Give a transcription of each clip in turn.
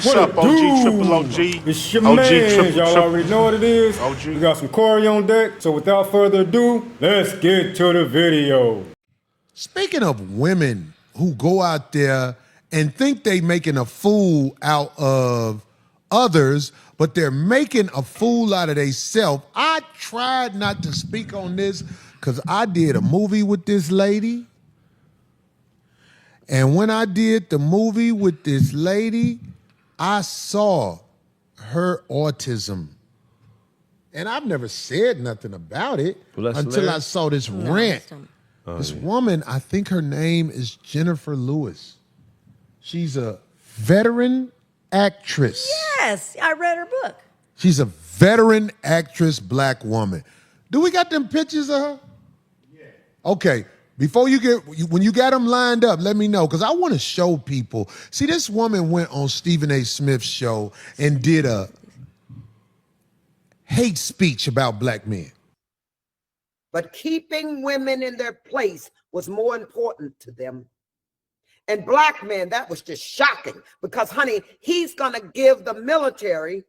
What's up, OG, triple OG? It's your OG, man. triple, Y'all triple. already know what it is. OG. We got some Corey on deck. So without further ado, let's get to the video. Speaking of women who go out there and think they making a fool out of others, but they're making a fool out of themselves. I tried not to speak on this because I did a movie with this lady. And when I did the movie with this lady, I saw her autism. And I've never said nothing about it until I saw this rant. This woman, I think her name is Jenifer Lewis. She's a veteran actress. Yes, I read her book. She's a veteran actress, black woman. Do we got them pictures of her? Yeah. Okay, before when you got them lined up, let me know, because I want to show people. See, this woman went on Stephen A. Smith's show and did a hate speech about black men. But keeping women in their place was more important to them. And black men, that was just shocking because, honey, he's going to give the military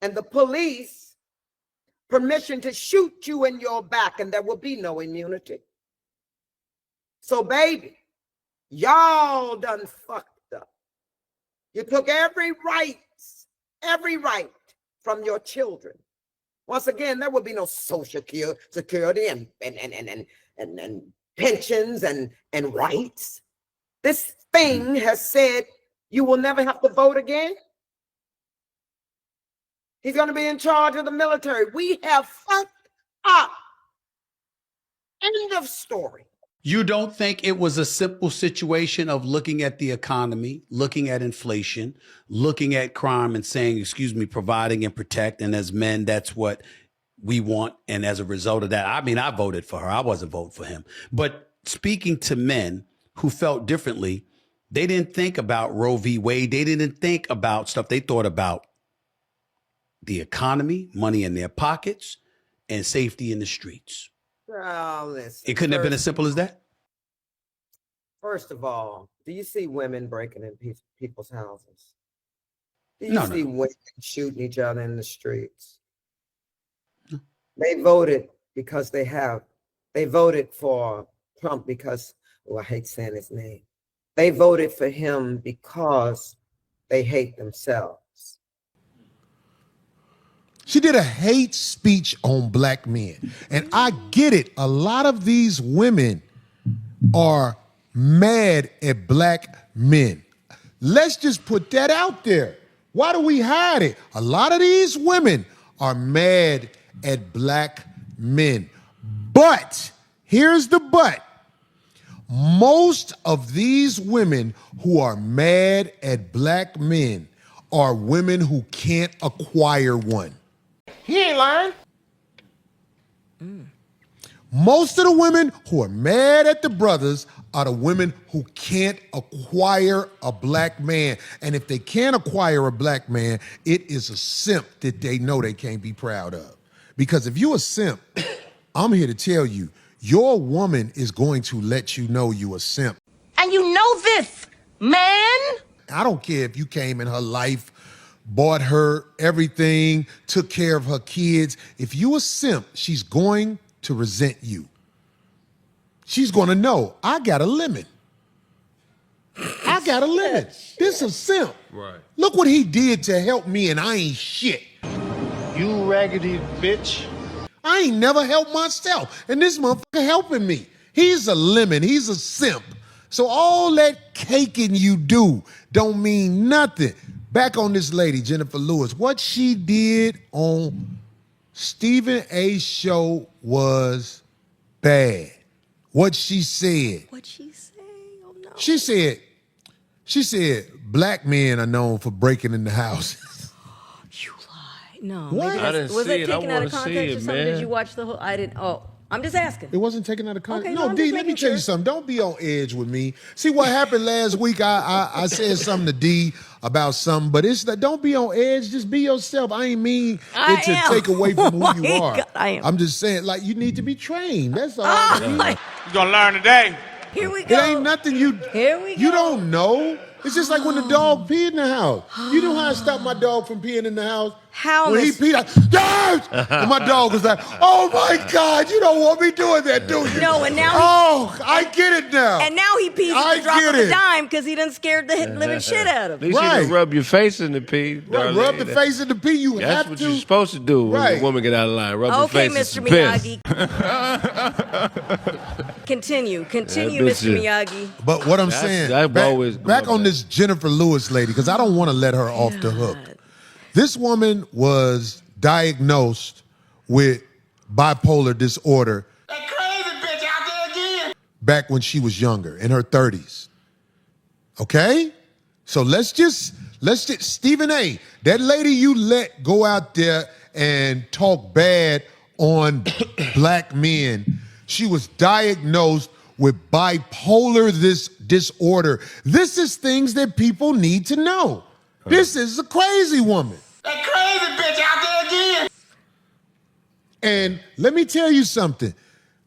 and the police permission to shoot you in your back and there will be no immunity. So, baby, y'all done fucked up. You took every right from your children. Once again, there will be no social security and pensions and rights. This thing has said you will never have to vote again. He's going to be in charge of the military. We have fucked up. End of story. You don't think it was a simple situation of looking at the economy, looking at inflation, looking at crime and saying, excuse me, providing and protect. And as men, that's what we want. And as a result of that, I mean, I voted for her. I wasn't voting for him. But speaking to men who felt differently, they didn't think about Roe v. Wade. They didn't think about stuff. They thought about the economy, money in their pockets, and safety in the streets. Oh, listen, It couldn't have been as simple as that? First of all, do you see women breaking in people's houses? Do you No. see women shooting each other in the streets? No. They voted because they voted for Trump because, I hate saying his name. They voted for him because they hate themselves. She did a hate speech on black men. And I get it. A lot of these women are mad at black men. Let's just put that out there. Why do we hide it? A lot of these women are mad at black men. But, here's the but. Most of these women who are mad at black men are women who can't acquire one. He ain't lying. Most of the women who are mad at the brothers are the women who can't acquire a black man. And if they can't acquire a black man, it is a simp that they know they can't be proud of. Because if you a simp, I'm here to tell you, your woman is going to let you know you a simp. And you know this, man. I don't care if you came in her life, bought her everything, took care of her kids. If you a simp, she's going to resent you. She's going to know, I got a limit. I got a limit. This is a simp. Right. Look what he did to help me and I ain't shit. You raggedy bitch. I ain't never helped myself. And this motherfucker helping me. He's a lemon. He's a simp. So all that caking you do don't mean nothing. Back on this lady, Jenifer Lewis. What she did on Stephen A's show was bad. What she said. What'd she say? Oh, no. She said, black men are known for breaking in the house. You lied. No. What? maybe I didn't was see it it. I taken out wanna of see context it, or something? man. Did you watch the whole? I didn't. Oh, I'm just asking. It wasn't taken out of context. Okay, No, I'm D, just let me making tell you sure. something. Don't be on edge with me. See what happened last week? I said something to D about something, but it's that don't be on edge. Just be yourself. I ain't mean I it to am. take away from Oh who you my are. God, I am. I'm just saying, like, you need to be trained. That's all. Oh, You gonna learn today. here we go. It ain't nothing you Here we you go. don't know. It's just like when the dog peed in the house. You know how I stopped my dog from peeing in the house? How, when he Miss- peed, and my dog was like, "Oh my God, you don't want me doing that, do you?" No, and now I get it now. And now he pees I at the drop get of a it. dime because he done scared the living shit out of At him. least you Right. can rub your face in the pee. Right, Darlene. rub the face in the pee. You That's have what to. you're supposed to do when Right. a woman get out of line. Rub Okay, her face Mr. in some piss. Miyagi. Continue, bitch Mr. is- Miyagi. But what I'm That's- saying, I've always back loved on that. this Jenifer Lewis lady, because I don't want to let her off the hook. This woman was diagnosed with bipolar disorder That crazy bitch out there again. back when she was younger, in her 30s. Okay? So let's just Stephen A., that lady you let go out there and talk bad on black men, she was diagnosed with bipolar disorder. This is things that people need to know. This is a crazy woman. That crazy bitch out there again. And let me tell you something.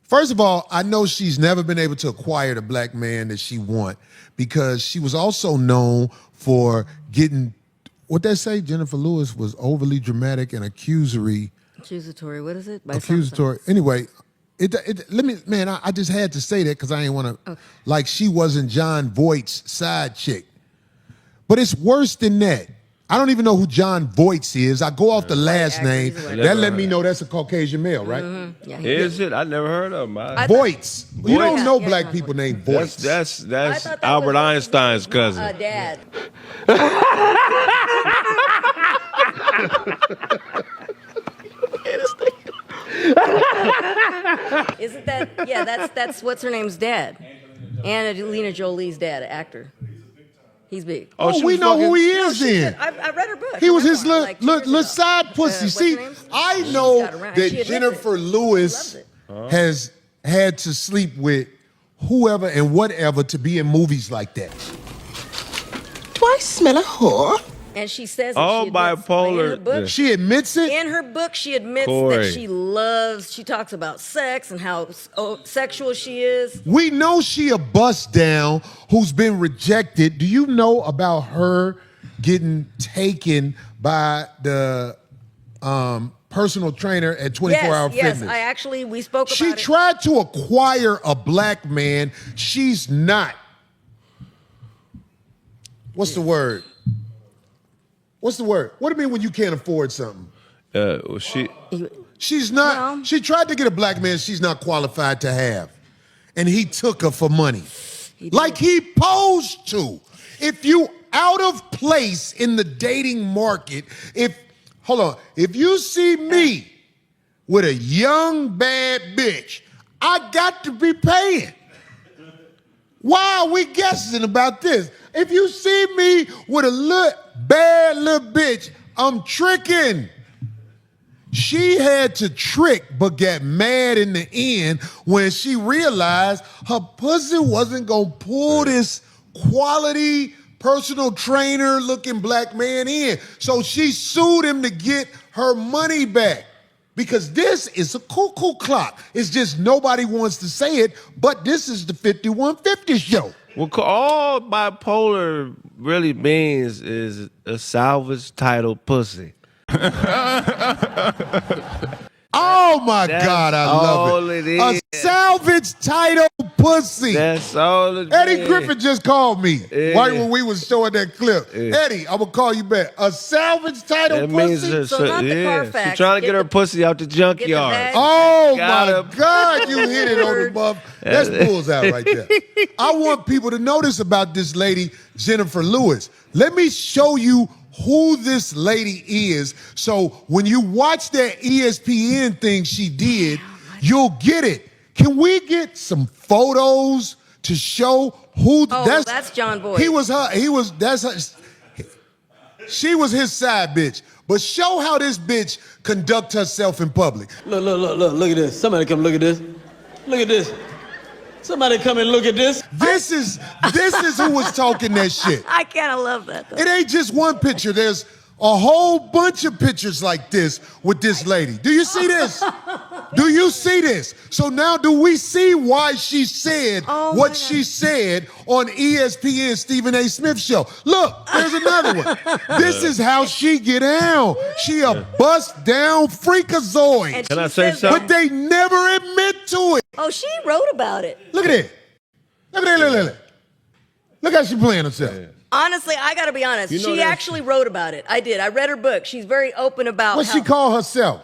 First of all, I know she's never been able to acquire the black man that she want because she was also known for getting, what they say, Jenifer Lewis was overly dramatic and accusatory. Accusatory, what is it? By Accusatory. Anyway, I just had to say that because I ain't want to, like she wasn't John Voight's side chick. But it's worse than that. I don't even know who John Voight is. I go off the last actor, name. he's a white That let me know that's a Caucasian male, right? Yeah, Is it? I never heard of him. Voights. You don't know Yeah, black John people Voight. named Voights. That's I thought that Albert was Einstein's cousin. Dad. Isn't that? Yeah, that's what's her name's dad. Angelina Jolie's dad, actor. He's big. Oh, she we was know who fucking- he is then. I read her book. He was her his memoir, little like 2 years ago. side pussy. What's her See, name? I She know got around. that She admits Jenifer it. Lewis She has had to sleep with whoever and whatever to be in movies like that. Do I smell a whore? And she says All it. She admits, bipolar- in her book. She admits it. In her book, she admits Corey. that she talks about sex and how sexual she is. We know she a bust down who's been rejected. Do you know about her getting taken by the personal at 24 Hour Yes, Fitness? we spoke about She it. tried to acquire a black man. She's not. What's the word? What's the word? What do you mean when you can't afford something? Well, she. She's not. No. She tried to get a black man she's not qualified to have. And he took her for money. Like he posed to. If you out of place in the dating market, if you see me with a young bad bitch, I got to be paying. Why are we guessing about this? If you see me with a bad little bitch, I'm tricking. She had to trick but got mad in the end when she realized her pussy wasn't gonna pull this quality personal trainer looking black man in. So she sued him to get her money back. Because this is a cuckoo clock. It's just nobody wants to say it, but this is the 5150 show. Well, all bipolar really means is a salvage title pussy. Oh my That's God, I all love it. it A is. salvage title pussy. That's all it Eddie means. Griffin just called me Yeah. right when we was showing that clip. Yeah. Eddie, I'm gonna call you back. A salvage title That means pussy? her, So not the Carfax. She's trying to Get get her the- pussy out the junkyard. bag. Oh Gotta- my God, you hit it on the buff. That's bulls out right there. I want people to know this about this lady, Jenifer Lewis. Let me show you who this lady is. So when you watch that ESPN thing she did, you'll get it. Can we get some photos to show who That's John Voight. She was his side bitch. But show how this bitch conduct herself in public. Look at this. Somebody come look at this. Look at this. Somebody come and look at this. This is who was talking that shit. I kind of love that, though. It ain't just one picture. There's a whole bunch of pictures like this with this lady. Do you see this? Do you see this? So now do we see why she said what she said on ESPN Stephen A. Smith show? Look, there's another one. This is how she get down. She a bust down freakazoid. And Can she I say says something? But they never admit to it. Oh, she wrote about it. Look at it. Look at that. Look how she playing herself. Yeah. Honestly, I got to be honest. You know She that's- actually wrote about it. I did. I read her book. She's very open about What how, she call herself?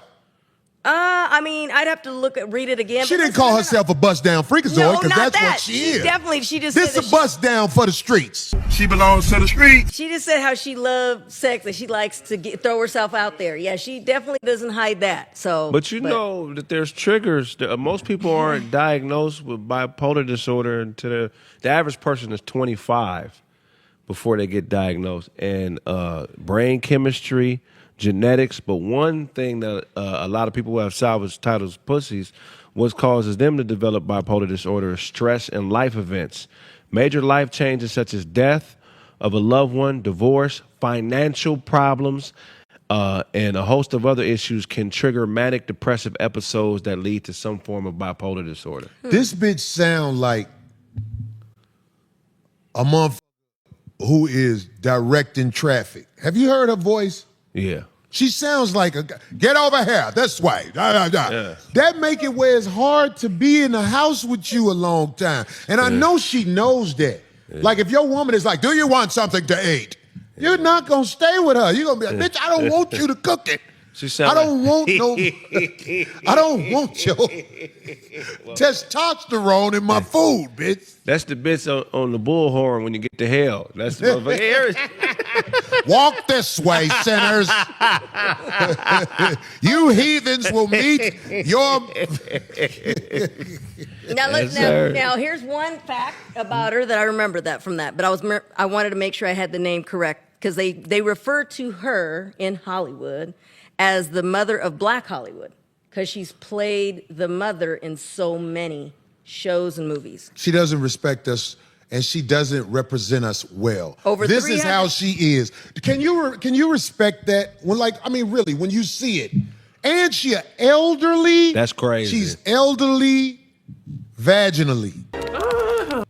I mean, I'd have to read it again. She but didn't call herself a bust down freakazoid No, because not that's that. what she is. Definitely, she just This said a that bust down for the streets. She belongs to the streets. she just said how she loves sex and she likes to throw herself out there. Yeah, she definitely doesn't hide that. So, But you know that there's triggers. Most people aren't diagnosed with bipolar disorder until the average person is 25 before they get diagnosed. And brain chemistry, genetics. But one thing that a lot of people who have salvage titles pussies, what causes them to develop bipolar disorder is stress and life events. Major life changes such as death of a loved one, divorce, financial problems, and a host of other issues can trigger manic depressive episodes that lead to some form of bipolar disorder. This bitch sound like a motherfucker who is directing traffic. Have you heard her voice? Yeah. She sounds like a get over here this way. Yeah. That make it where it's hard to be in the house with you a long time. And I know she knows that. Like if your woman is like, do you want something to eat? You're not gonna stay with her. You're gonna be like, bitch, I don't want you to cook it. She I sound don't want no I don't want your testosterone in my food, bitch. That's the bitch on the bullhorn when you get to hell. That's the motherfucker. Here Walk this way, sinners. You heathens will meet your. Now, here's one fact about her that I remember that from that, but I wanted to make sure I had the name correct because they refer to her in Hollywood as the mother of Black Hollywood because she's played the mother in so many shows and movies. She doesn't respect us, and she doesn't represent us well. This is how she is. Can you respect that? When really, when you see it, and she elderly. That's crazy. She's elderly, vaginally.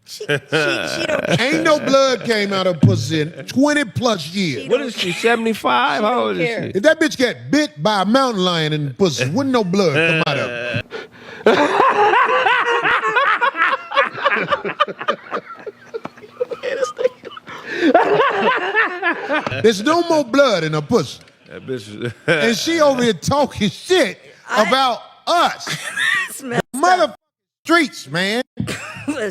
She don't. Ain't no blood came out of pussy in 20 plus years. What is she, 75? How old is she? If that bitch got bit by a mountain lion in the pussy, wouldn't no blood come out of it. There's no more blood in her pussy. That bitch. And she over here talking shit about us. Motherfucking streets, man.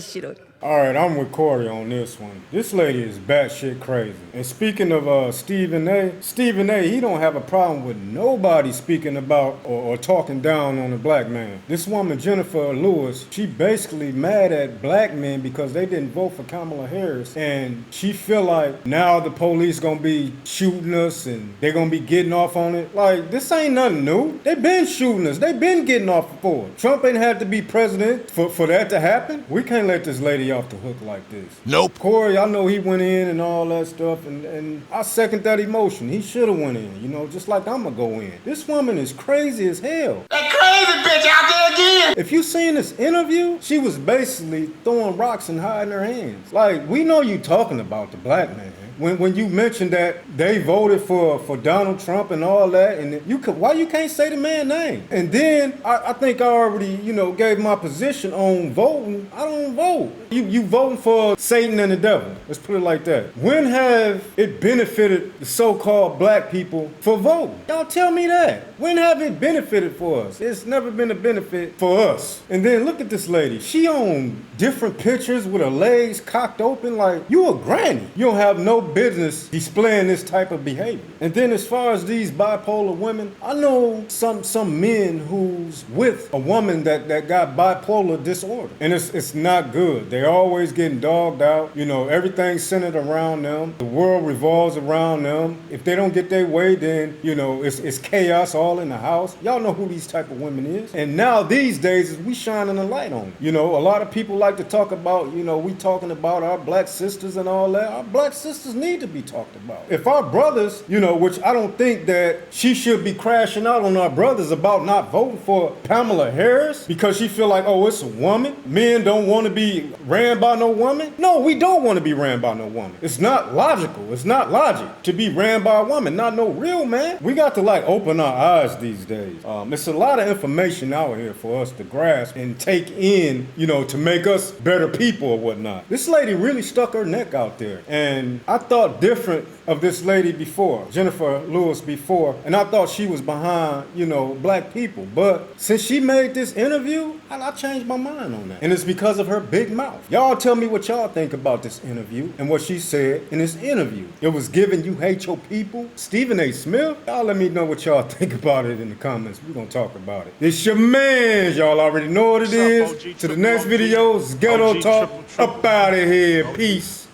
She don't. All right, I'm with Corey on this one. This lady is batshit crazy. And speaking of Stephen A., he don't have a problem with nobody speaking about or talking down on a black man. This woman, Jenifer Lewis, she basically mad at black men because they didn't vote for Kamala Harris. And she feel like now the police gonna be shooting us and they're gonna be getting off on it. Like, this ain't nothing new. They been shooting us. They been getting off for it. Trump ain't had to be president for that to happen. We can't let this lady off the hook like this. Nope. Corey, I know he went in and all that stuff, and I second that emotion. He should have went in, just like I'm gonna go in. This woman is crazy as hell. That crazy bitch out there again. If you seen this interview, she was basically throwing rocks and hiding her hands. Like, we know you talking about the black man. When you mentioned that they voted for Donald Trump and all that, and why you can't say the man's name? And then I think I already gave my position on voting. I don't vote. You voting for Satan and the devil. Let's put it like that. When have it benefited the so-called black people for voting? Y'all tell me that. When have it benefited for us? It's never been a benefit for us. And then look at this lady. She on different pictures with her legs cocked open like you a granny. You don't have no business displaying this type of behavior. And then as far as these bipolar women, I know some men who's with a woman that got bipolar disorder. And it's not good. They're always getting dogged out. Everything's centered around them. The world revolves around them. If they don't get their way, then, it's chaos all in the house. Y'all know who these type of women is. And now these days, we shining a light on them. A lot of people like to talk about, we talking about our black sisters and all that. Our black sisters need to be talked about. If our brothers, you know, which I don't think that she should be crashing out on our brothers about not voting for Pamela Harris because she feel like, oh, it's a woman. Men don't want to be ran by no woman. No, we don't want to be ran by no woman. It's not logical. It's not logic to be ran by a woman. Not no real man. We got to like open our eyes these days. It's a lot of information out here for us to grasp and take in, you know, to make us better people or whatnot. This lady really stuck her neck out there. And I thought different of this lady before, Jenifer Lewis before, and I thought she was behind, you know, black people. But since she made this interview, I changed my mind on that. And it's because of her big mouth. Y'all tell me what y'all think about this interview and what she said in this interview. It was given, you hate your people. Stephen A. Smith, y'all let me know what y'all think about it in the comments. We're gonna talk about it. It's your man, y'all already know what it is. To the next video, it's Ghetto Talk. Up out of here. Peace.